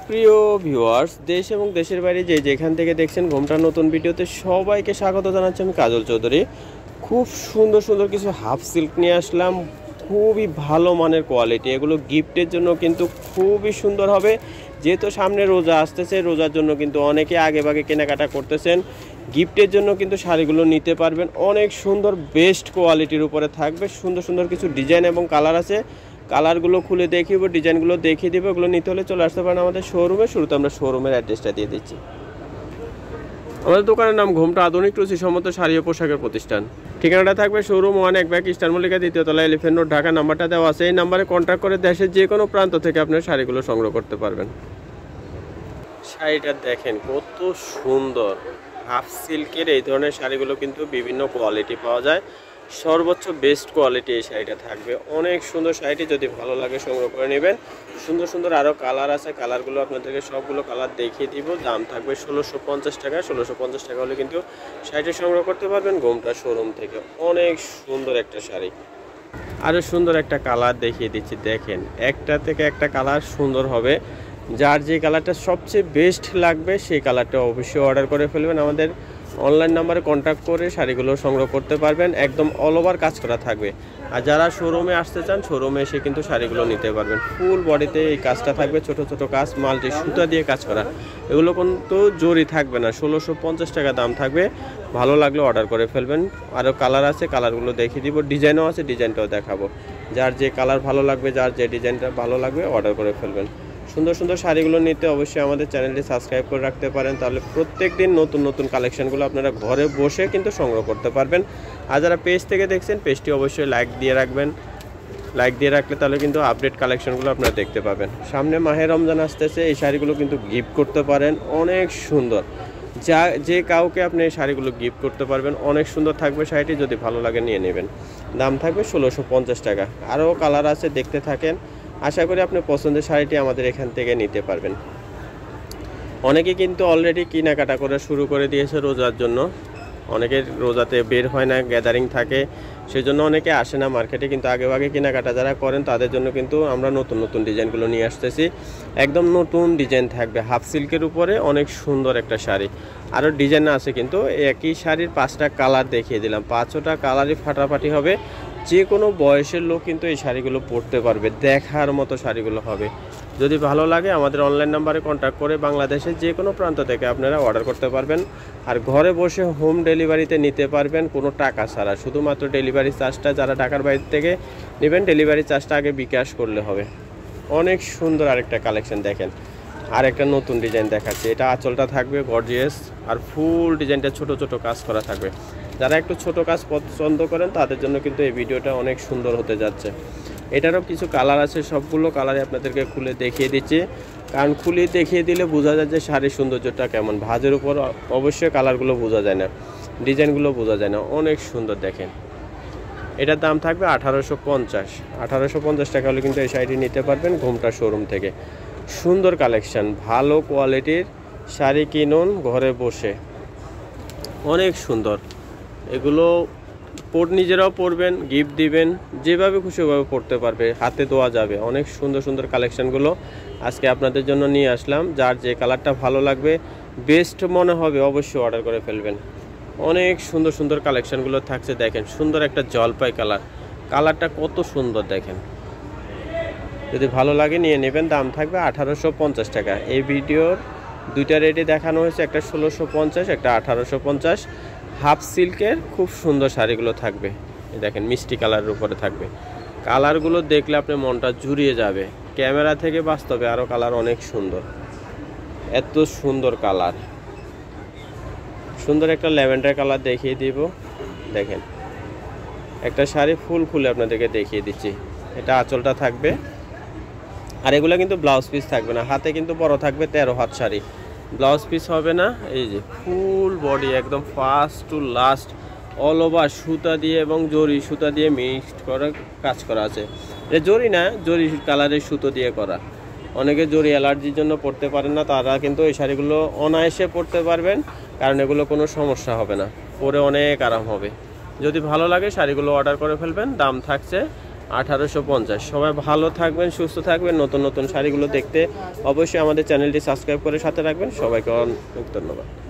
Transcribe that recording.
সুপ্রিয় ভিউয়ার্স, দেশ এবং দেশের বাইরে যেখান থেকে দেখছেন ঘোমটার নতুন ভিডিওতে সবাইকে স্বাগত জানাচ্ছি। আমি কাজল চৌধুরী। খুব সুন্দর সুন্দর কিছু হাফ সিল্ক নিয়ে আসলাম, খুবই ভালো মানের কোয়ালিটি। এগুলো গিফটের জন্য কিন্তু খুবই সুন্দর হবে, যেহেতু সামনে রোজা আসতেছে। রোজার জন্য কিন্তু অনেকে আগে ভাগে কেনাকাটা করতেছেন, গিফটের জন্য কিন্তু শাড়িগুলো নিতে পারবেন। অনেক সুন্দর বেস্ট কোয়ালিটির উপরে থাকবে, সুন্দর সুন্দর কিছু ডিজাইন এবং কালার আছে। কালারগুলো খুলে দেখিয়ে ডিজাইনগুলো দেখিয়ে দেবো। এগুলো নিতে হলে চলে আসতে পারেন আমাদের শোরুমে। শুরুতে আমরা শোরুমের অ্যাড্রেসটা দিয়ে দিচ্ছি। আমাদের দোকানের নাম ঘোমটা আধুনিক রুচিসম্মত শাড়ি ও পোশাকের প্রতিষ্ঠান। ঠিকানাটা থাকবে শোরুম 1 এক ব্যাগ ইস্টার্ন মল্লিকা, দ্বিতীয় তলা, এলিফ্যান্ট রোড, ঢাকা। নাম্বারটা দেওয়া আছে, এই নাম্বারে কন্ট্যাক্ট করে দেশের যে কোনো প্রান্ত থেকে আপনার শাড়িগুলো সংগ্রহ করতে পারবেন। শাড়িটা দেখেন কত সুন্দর, হাফ সিল্কের এই ধরনের শাড়িগুলো কিন্তু বিভিন্ন কোয়ালিটি পাওয়া যায়, সর্বোচ্চ বেস্ট কোয়ালিটি এই শাড়িটা থাকবে। অনেক সুন্দর শাড়িটি, যদি ভালো লাগে সংগ্রহ করে নেবেন। সুন্দর সুন্দর আরও কালার আছে, কালারগুলো আপনাদেরকে সবগুলো কালার দেখিয়ে দিব। দাম থাকবে 1650 টাকা। 1650 টাকা হলে কিন্তু শাড়িটি সংগ্রহ করতে পারবেন ঘোমটা শোরুম থেকে। অনেক সুন্দর একটা শাড়ি, আরও সুন্দর একটা কালার দেখিয়ে দিচ্ছি। দেখেন একটা থেকে একটা কালার সুন্দর হবে। যার যে কালারটা সবচেয়ে বেস্ট লাগবে সেই কালারটা অবশ্যই অর্ডার করে ফেলবেন। আমাদের অনলাইন নাম্বারে কন্ট্যাক্ট করে শাড়িগুলো সংগ্রহ করতে পারবেন। একদম অল ওভার কাজ করা থাকবে। আর যারা শোরুমে আসতে চান, শোরুমে এসে কিন্তু শাড়িগুলো নিতে পারবেন। ফুল বডিতে এই কাজটা থাকবে, ছোট ছোট কাজ, মাল্টি সুতা দিয়ে কাজ করা। এগুলো কিন্তু জরি থাকবে না। 1650 টাকা দাম থাকবে। ভালো লাগলে অর্ডার করে ফেলবেন। আরও কালার আছে, কালারগুলো দেখিয়ে দিব। ডিজাইনও আছে, ডিজাইনটাও দেখাবো। যার যে কালার ভালো লাগবে, যার যে ডিজাইনটা ভালো লাগবে অর্ডার করে ফেলবেন। সুন্দর সুন্দর শাড়িগুলো নিতে অবশ্যই আমাদের চ্যানেলটি সাবস্ক্রাইব করে রাখতে পারেন, তাহলে প্রত্যেক দিন নতুন নতুন কালেকশনগুলো আপনারা ঘরে বসে কিন্তু সংগ্রহ করতে পারবেন। আর যারা পেজ থেকে দেখছেন, পেজটি অবশ্যই লাইক দিয়ে রাখবেন। লাইক দিয়ে রাখলে তাহলে কিন্তু আপডেট কালেকশনগুলো আপনারা দেখতে পাবেন। সামনে মাহে রমজান আসতেছে, এই শাড়িগুলো কিন্তু গিফট করতে পারেন। অনেক সুন্দর, যে কাউকে আপনি এই শাড়িগুলো গিফট করতে পারবেন। অনেক সুন্দর থাকবে শাড়িটি, যদি ভালো লাগে নিয়ে নেবেন। দাম থাকবে 1650 টাকা। আরও কালার আছে, দেখতে থাকেন। আশা করি আপনি পছন্দের শাড়িটি আমাদের এখান থেকে নিতে পারবেন। অনেকে কিন্তু অলরেডি কেনাকাটা করে শুরু করে দিয়েছে রোজার জন্য। অনেকের রোজাতে বের হয় না, গ্যাদারিং থাকে, সেজন্য অনেকে আসে না মার্কেটে। কিন্তু আগে আগে কেনাকাটা যারা করেন তাদের জন্য কিন্তু আমরা নতুন নতুন ডিজাইনগুলো নিয়ে আসতেছি। একদম নতুন ডিজাইন থাকবে, হাফ সিল্কের উপরে অনেক সুন্দর একটা শাড়ি। আরও ডিজাইন আছে, কিন্তু একই শাড়ির 5টা কালার দেখিয়ে দিলাম। 5টা কালারই ফাটাফাটি হবে। যে কোনো বয়সের লোক কিন্তু এই শাড়িগুলো পরতে পারবে, দেখার মতো শাড়িগুলো হবে। যদি ভালো লাগে আমাদের অনলাইন নাম্বারে কন্ট্যাক্ট করে বাংলাদেশের যে কোনো প্রান্ত থেকে আপনারা অর্ডার করতে পারবেন। আর ঘরে বসে হোম ডেলিভারিতে নিতে পারবেন, কোনো টাকা ছাড়া। শুধুমাত্র ডেলিভারি চার্জটা, যারা ঢাকার বাইরে থেকে নেবেন ডেলিভারি চার্জটা আগে বিকাশ করলে হবে। অনেক সুন্দর আরেকটা কালেকশন দেখেন, আরেকটা নতুন ডিজাইন দেখাচ্ছে। এটা আঁচলটা থাকবে গর্জিয়াস, আর ফুল ডিজাইনটা ছোট ছোট কাজ করা থাকবে। যারা একটু ছোট কাজ পছন্দ করেন তাদের জন্য কিন্তু এই ভিডিওটা অনেক সুন্দর হতে যাচ্ছে। এটারও কিছু কালার আছে, সবগুলো কালারে আপনাদেরকে খুলে দেখিয়ে দিচ্ছি, কারণ খুলে দেখিয়ে দিলে বোঝা যায় যে শাড়ির সৌন্দর্যটা কেমন। ভাঁজের উপর অবশ্যই কালারগুলো বোঝা যায় না, ডিজাইনগুলো বোঝা যায় না। অনেক সুন্দর দেখেন। এটার দাম থাকবে 1850। 1850 টাকা হলে কিন্তু এই শাড়িটি নিতে পারবেন ঘোমটা শোরুম থেকে। সুন্দর কালেকশান, ভালো কোয়ালিটির শাড়ি কিনুন ঘরে বসে। অনেক সুন্দর, এগুলো নিজেরাও পরবেন, গিফট দিবেন, যেভাবে খুশি ওভাবে পরতে পারবে, হাতে দেওয়া যাবে। অনেক সুন্দর সুন্দর কালেকশানগুলো আজকে আপনাদের জন্য নিয়ে আসলাম। যার যে কালারটা ভালো লাগবে, বেস্ট মনে হবে, অবশ্যই অর্ডার করে ফেলবেন। অনেক সুন্দর সুন্দর কালেকশানগুলো থাকছে। দেখেন সুন্দর একটা জলপাই কালার, কালারটা কত সুন্দর দেখেন। যদি ভালো লাগে নিয়ে নেবেন। দাম থাকবে 1850 টাকা। এই ভিডিওর দুইটা রেটে দেখানো হয়েছে, একটা 1650, একটা 1850। হাফ সিল্কের খুব সুন্দর শাড়িগুলো থাকবে। দেখেন মিষ্টি কালারের উপরে থাকবে। কালারগুলো দেখলে আপনার মনটা জুড়িয়ে যাবে। ক্যামেরা থেকে বাস্তবে আরও কালার অনেক সুন্দর, এত সুন্দর কালার। সুন্দর একটা ল্যাভেন্ডার কালার দেখিয়ে দিব। দেখেন একটা শাড়ি ফুল খুলে আপনাদেরকে দেখিয়ে দিচ্ছি। এটা আঁচলটা থাকবে, আর এগুলো কিন্তু ব্লাউজ পিস থাকবে না। হাতে কিন্তু বড় থাকবে, 13 হাত শাড়ি, ব্লাউজ পিস হবে না। এই যে ফুল বডি একদম first to last all over সুতা দিয়ে এবং জরি সুতা দিয়ে মিক্সড করে কাজ করা আছে। এটা জরি না, জরি কালারের সুতো দিয়ে করা। অনেকে জরি অ্যালার্জির জন্য পরতে পারেন না, তারা কিন্তু এই শাড়িগুলো অনায়াসে পরতে পারবেন, কারণ এগুলো কোনো সমস্যা হবে না, পরে অনেক আরাম হবে। যদি ভালো লাগে শাড়িগুলো অর্ডার করে ফেলবেন। দাম থাকছে 1850। সবাই ভালো থাকবেন, সুস্থ থাকবেন। নতুন নতুন শাড়িগুলো দেখতে অবশ্যই আমাদের চ্যানেলটি সাবস্ক্রাইব করে সাথে রাখবেন। সবাইকে অনেক ধন্যবাদ।